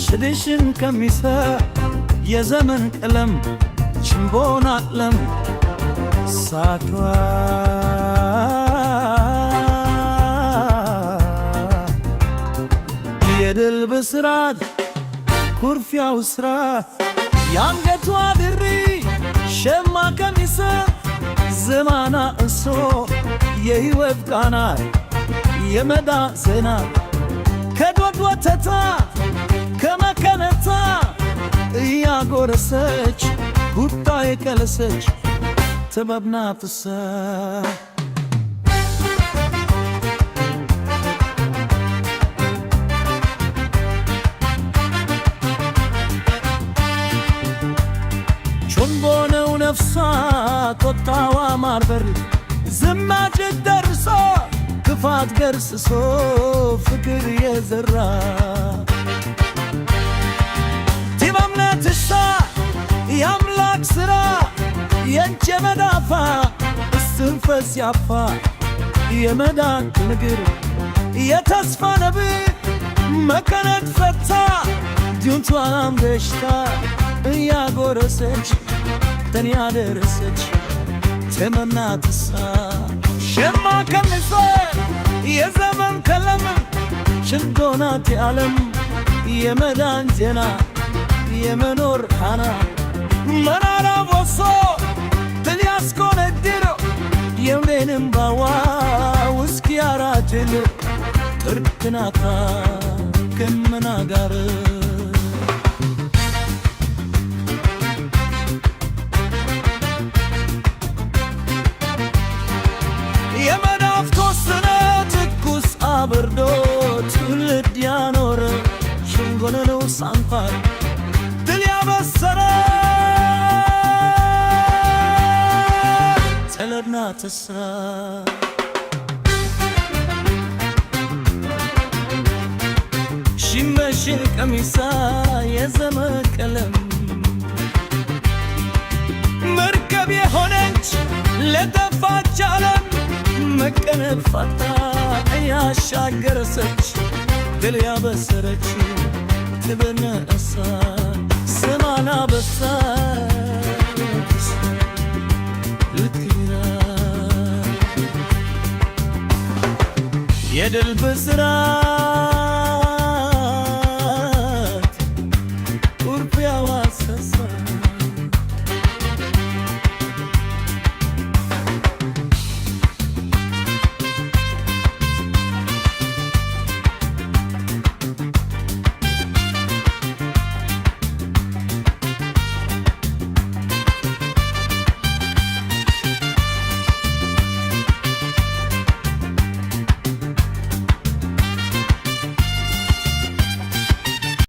ሽድሽን ከሚሰ የዘመን ቀለም ችምቦን አለም ሳቷ የድል ብስራት ኩርፊያው ስራት ያንገቷ ድሪ ሸማ ቀሚስ ዘማና እሶ የሕይወት ቃና የመዳ ዜና ከዶድ ወተታ ከመከነታ እያጎረሰች ቁጣ የቀለሰች ጥበብና ፍሳ ቾንቦነው ነፍሳ ጦጣዋ ማርበር ዝማጅ ደርሶ ክፋት ገርስሶ ፍቅር የዘራ ቲበምነትሻ የአምላክ ሥራ የእጅ የመዳፋ እስትንፈስ ያፋ የመዳን ንግር የተስፋ ነብር መከነት ፈታ ዲንቷን ገሽታ እያጎረሰች ተን ያደረሰች ተመናትሳ ሸማ ቀሚስ የዘመን ቀለም ሽንዶናት የዓለም የመዳን ዜና የመኖር ሐና መራራ ቦሶ ድል ያስኮነድር የምኔንም ባዋ ውስኪ ያራጅል ጥርትናታ ከመና ጋር አብርዶ ትውልድ ያኖረ ሽንጎነነው ሳንፋር ድል ያበሰረ ተለድና ተስራ ሽመሽን ቀሚሳ የዘመን ቀለም መርከብ የሆነች ለጠፋች ዓለም መቀነት ፋታ ያሻገረሰች ድል ያበሰረች ትበነ እሳ ስማና በሳች ልትግራ የድል ብስራት